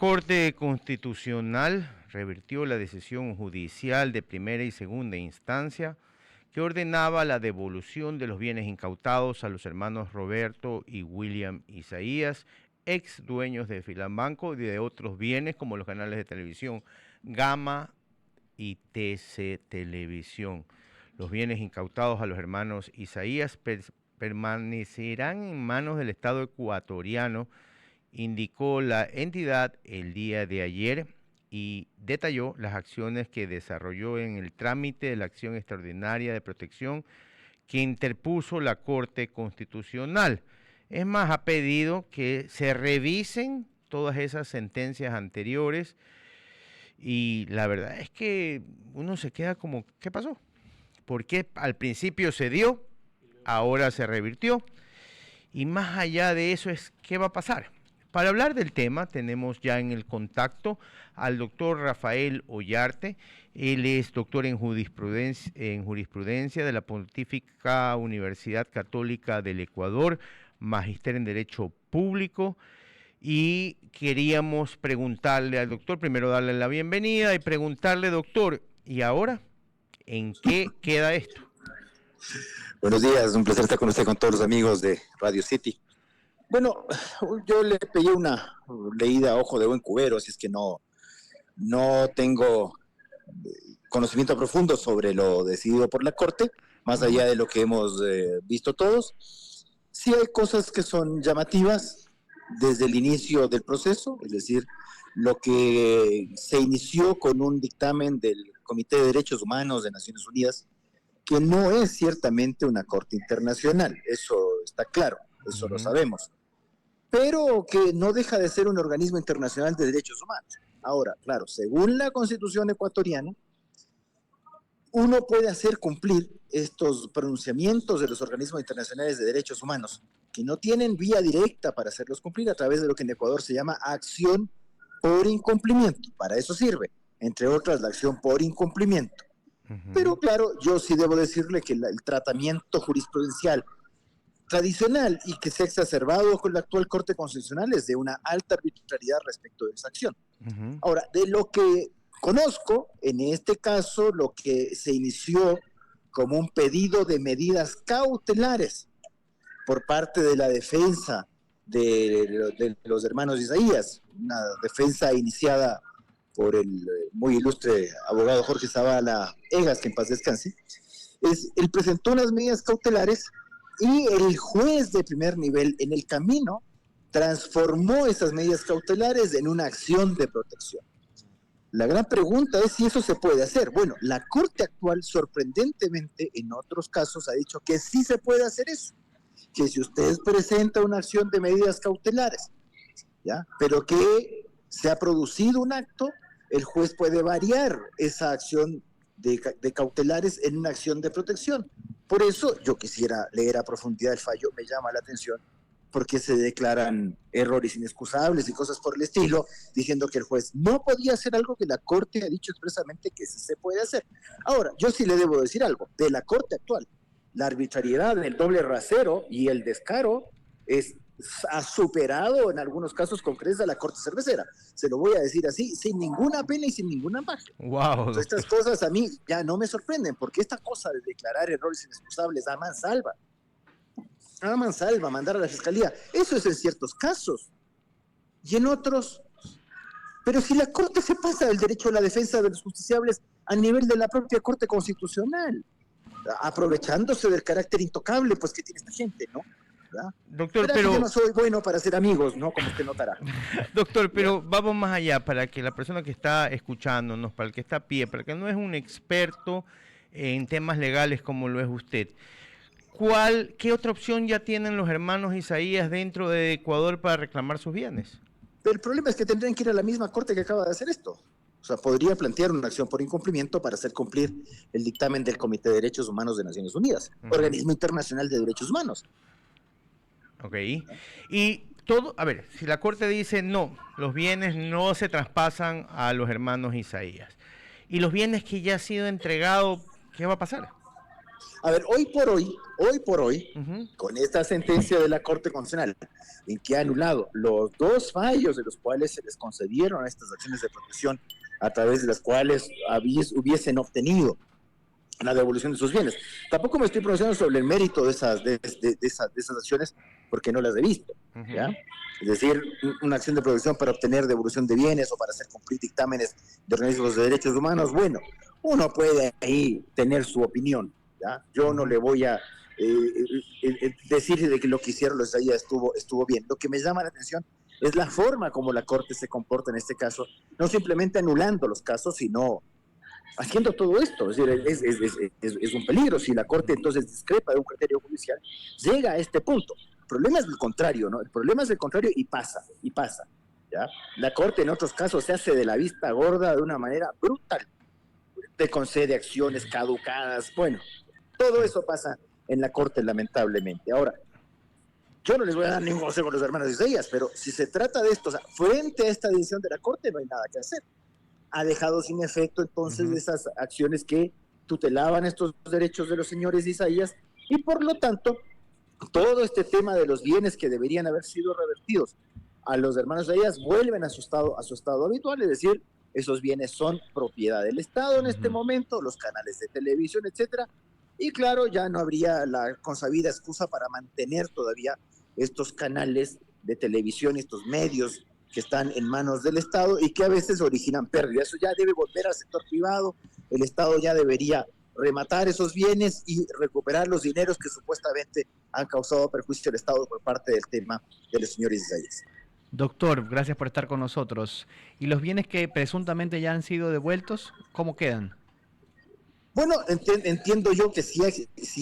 Corte Constitucional revirtió la decisión judicial de primera y segunda instancia que ordenaba la devolución de los bienes incautados a los hermanos Roberto y William Isaías, ex dueños de Filambanco y de otros bienes como los canales de televisión Gama y TC Televisión. Los bienes incautados a los hermanos Isaías permanecerán en manos del Estado ecuatoriano, indicó la entidad el día de ayer, y detalló las acciones que desarrolló en el trámite de la acción extraordinaria de protección que interpuso la Corte Constitucional. Es más, ha pedido que se revisen todas esas sentencias anteriores y la verdad es que uno se queda como, ¿qué pasó? ¿Por qué al principio se dio, ahora se revirtió? Y más allá de eso es, ¿qué va a pasar? Para hablar del tema tenemos ya en el contacto al doctor Rafael Ollarte. Él es doctor en jurisprudencia de la Pontificia Universidad Católica del Ecuador, magíster en Derecho Público. Y queríamos preguntarle al doctor, primero darle la bienvenida y preguntarle, doctor, ¿y ahora en qué queda esto? Buenos días, un placer estar con usted, con todos los amigos de Radio City. Bueno, yo le pegué una leída a ojo de buen cubero, así es que no tengo conocimiento profundo sobre lo decidido por la Corte, más allá de lo que hemos visto todos. Sí hay cosas que son llamativas desde el inicio del proceso, es decir, lo que se inició con un dictamen del Comité de Derechos Humanos de Naciones Unidas, que no es ciertamente una corte internacional, eso está claro, eso lo sabemos, pero que no deja de ser un organismo internacional de derechos humanos. Ahora, claro, según la Constitución ecuatoriana, uno puede hacer cumplir estos pronunciamientos de los organismos internacionales de derechos humanos, que no tienen vía directa para hacerlos cumplir a través de lo que en Ecuador se llama acción por incumplimiento. Para eso sirve, entre otras, la acción por incumplimiento. Pero claro, yo sí debo decirle que el tratamiento jurisprudencial tradicional y que se ha exacerbado con la actual Corte Constitucional es de una alta arbitrariedad respecto de esa acción. Ahora, de lo que conozco, en este caso, lo que se inició como un pedido de medidas cautelares por parte de la defensa de los hermanos Isaías, una defensa iniciada por el muy ilustre abogado Jorge Zavala Egas, que en paz descanse, él presentó unas medidas cautelares y el juez de primer nivel en el camino transformó esas medidas cautelares en una acción de protección. La gran pregunta es si eso se puede hacer. Bueno, la Corte actual, sorprendentemente, en otros casos ha dicho que sí se puede hacer eso, que si usted presenta una acción de medidas cautelares, ¿ya? Pero que se ha producido un acto, el juez puede variar esa acción de cautelares en una acción de protección. Por eso yo quisiera leer a profundidad el fallo, me llama la atención, porque se declaran errores inexcusables y cosas por el estilo, diciendo que el juez no podía hacer algo que la Corte ha dicho expresamente que sí se puede hacer. Ahora, yo sí le debo decir algo, de la Corte actual, la arbitrariedad, el doble rasero y el descaro ha superado en algunos casos con creces a la Corte Cervecera. Se lo voy a decir así, sin ninguna pena y sin ninguna paja. Wow, Entonces, estas cosas a mí ya no me sorprenden, porque esta cosa de declarar errores inexcusables a mansalva, mandar a la fiscalía, eso es en ciertos casos. Y en otros, pero si la Corte se pasa del derecho a la defensa de los justiciables a nivel de la propia Corte Constitucional, aprovechándose del carácter intocable pues que tiene esta gente, ¿no? ¿verdad? Doctor, pero yo no soy bueno para ser amigos, ¿no? Como usted notará. Doctor, pero vamos más allá, para que la persona que está escuchándonos, para el que está a pie, para el que no es un experto en temas legales como lo es usted, ¿qué otra opción ya tienen los hermanos Isaías dentro de Ecuador para reclamar sus bienes? Pero el problema es que tendrían que ir a la misma Corte que acaba de hacer esto. O sea, podría plantear una acción por incumplimiento para hacer cumplir el dictamen del Comité de Derechos Humanos de Naciones Unidas, organismo internacional de derechos humanos. Ok. Y todo, a ver, si la Corte dice no, los bienes no se traspasan a los hermanos Isaías, y los bienes que ya han sido entregados, ¿qué va a pasar? A ver, hoy por hoy, con esta sentencia de la Corte Constitucional, en que ha anulado los dos fallos de los cuales se les concedieron estas acciones de protección, a través de las cuales hubiesen obtenido la devolución de sus bienes. Tampoco me estoy pronunciando sobre el mérito de esas acciones, porque no las he visto, ¿ya? Es decir, una acción de protección para obtener devolución de bienes o para hacer cumplir dictámenes de organismos de derechos humanos, bueno, uno puede ahí tener su opinión, ¿ya? Yo no le voy a decir de que lo que hicieron los de ahí estuvo bien. Lo que me llama la atención es la forma como la Corte se comporta en este caso, no simplemente anulando los casos, sino haciendo todo esto. Es decir, es un peligro si la Corte entonces discrepa de un criterio judicial, llega a este punto. El problema es el contrario, ¿no? El problema es el contrario y pasa, ¿ya? La Corte en otros casos se hace de la vista gorda de una manera brutal, te concede acciones caducadas, bueno, todo eso pasa en la Corte lamentablemente. Ahora, yo no les voy a dar ningún consejo a los hermanos Isaías, pero si se trata de esto, o sea, frente a esta decisión de la Corte no hay nada que hacer. Ha dejado sin efecto entonces esas acciones que tutelaban estos derechos de los señores Isaías, y por lo tanto todo este tema de los bienes que deberían haber sido revertidos a los hermanos Isaías vuelven a su estado habitual, es decir, esos bienes son propiedad del Estado en este momento, los canales de televisión, etcétera, y claro, ya no habría la consabida excusa para mantener todavía estos canales de televisión, estos medios que están en manos del Estado y que a veces originan pérdidas. Eso ya debe volver al sector privado, el Estado ya debería rematar esos bienes y recuperar los dineros que supuestamente han causado perjuicio al Estado por parte del tema de los señores Isaías. Doctor, gracias por estar con nosotros. ¿Y los bienes que presuntamente ya han sido devueltos, cómo quedan? Bueno, entiendo yo que si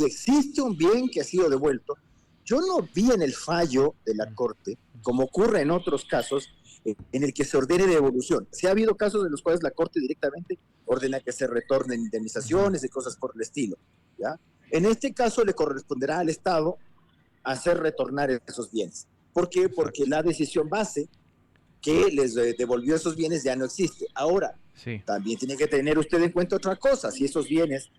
existe un bien que ha sido devuelto, yo no vi en el fallo de la Corte, como ocurre en otros casos, en el que se ordene devolución. Sí ha habido casos en los cuales la Corte directamente ordena que se retornen indemnizaciones y cosas por el estilo, ¿ya? En este caso le corresponderá al Estado hacer retornar esos bienes. ¿Por qué? Porque la decisión base que les devolvió esos bienes ya no existe. Ahora, también tiene que tener usted en cuenta otra cosa. Si esos bienes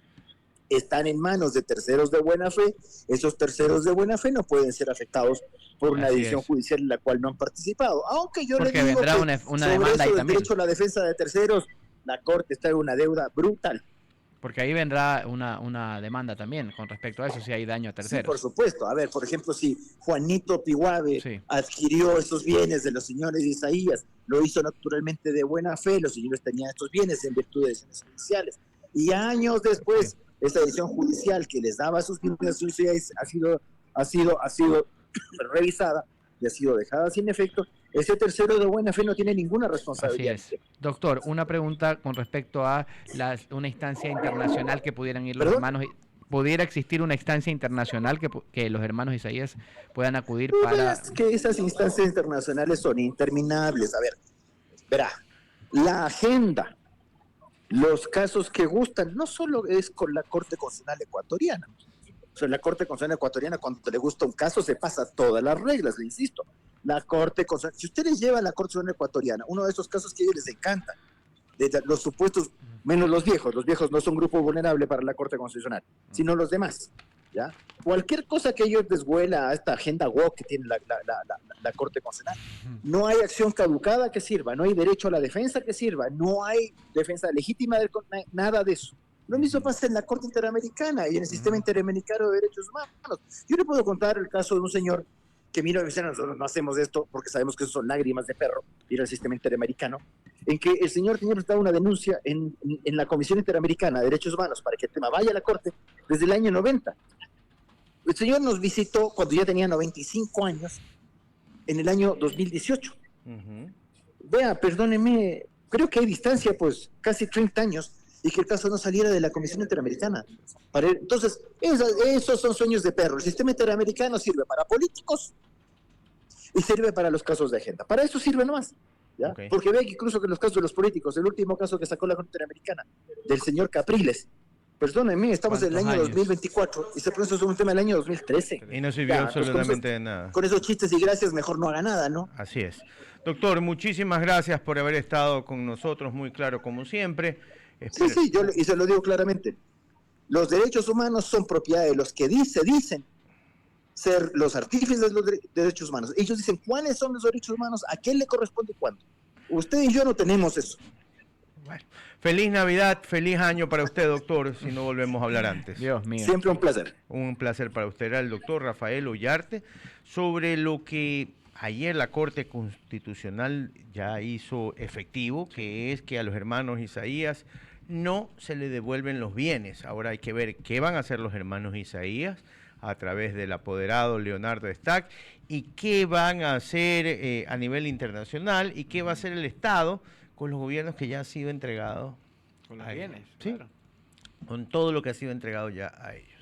están en manos de terceros de buena fe, esos terceros de buena fe no pueden ser afectados por una decisión judicial en la cual no han participado. Aunque yo le digo vendrá que una sobre demanda eso ahí del derecho a la defensa de terceros, la Corte está en una deuda brutal. Porque ahí vendrá una demanda también con respecto a eso, si hay daño a terceros. Sí, por supuesto. A ver, por ejemplo, si Juanito Pihuave adquirió esos bienes de los señores Isaías, lo hizo naturalmente de buena fe, los señores tenían estos bienes en virtud de decisiones judiciales. Y años después, esta decisión judicial que les daba sus bienes ha sido revisada y ha sido dejada sin efecto. Ese tercero de buena fe no tiene ninguna responsabilidad. Así es. Doctor, una pregunta con respecto a una instancia internacional que pudieran ir los hermanos. ¿Pudiera existir una instancia internacional que los hermanos Isaías puedan acudir para...? Es que esas instancias internacionales son interminables. A ver, verá, la agenda, los casos que gustan, no solo es con la Corte Constitucional Ecuatoriana. O sea, la Corte Constitucional Ecuatoriana, cuando te le gusta un caso, se pasa todas las reglas, le insisto. La Corte Constitucional, si ustedes llevan a la Corte Constitucional Ecuatoriana, uno de esos casos que a ellos les encanta, de los supuestos, menos los viejos no son grupo vulnerable para la Corte Constitucional, sino los demás, ¿ya? Cualquier cosa que ellos desvuela a esta agenda woke que tiene la Corte Constitucional, no hay acción caducada que sirva, no hay derecho a la defensa que sirva, no hay defensa legítima, nada de eso. Lo mismo pasa en la Corte Interamericana y en el Sistema Interamericano de Derechos Humanos. Yo le puedo contar el caso de un señor que mira, nosotros no hacemos esto porque sabemos que eso son lágrimas de perro, ir al Sistema Interamericano, en que el señor tenía presentado una denuncia en la Comisión Interamericana de Derechos Humanos para que el tema vaya a la Corte desde el año 90. El señor nos visitó cuando ya tenía 95 años, en el año 2018. Vea, perdóneme, creo que hay distancia, pues, casi 30 años, y que el caso no saliera de la Comisión Interamericana. Entonces, esos son sueños de perro. El Sistema Interamericano sirve para políticos y sirve para los casos de agenda. Para eso sirve nomás, ¿ya? Porque ve que incluso que en los casos de los políticos, el último caso que sacó la Corte Interamericana, del señor Capriles, perdónenme, estamos en el año 2024 y se pronuncia sobre un tema del año 2013. Y no sirvió absolutamente de nada. Con esos chistes y gracias, mejor no haga nada, ¿no? Así es. Doctor, muchísimas gracias por haber estado con nosotros, muy claro como siempre. Sí, yo se lo digo claramente. Los derechos humanos son propiedad de los que dicen ser los artífices de los derechos humanos. Ellos dicen cuáles son los derechos humanos, a quién le corresponde y cuándo. Usted y yo no tenemos eso. Bueno, feliz Navidad, feliz año para usted, doctor, si no volvemos a hablar antes. Dios mío. Siempre un placer. Un placer para usted. Era el doctor Rafael Ollarte sobre lo que ayer la Corte Constitucional ya hizo efectivo, que es que a los hermanos Isaías no se le devuelven los bienes. Ahora hay que ver qué van a hacer los hermanos Isaías a través del apoderado Leonardo Stack y qué van a hacer a nivel internacional y qué va a hacer el Estado con los gobiernos que ya han sido entregados. Con los bienes. Sí, Claro. con todo lo que ha sido entregado ya a ellos.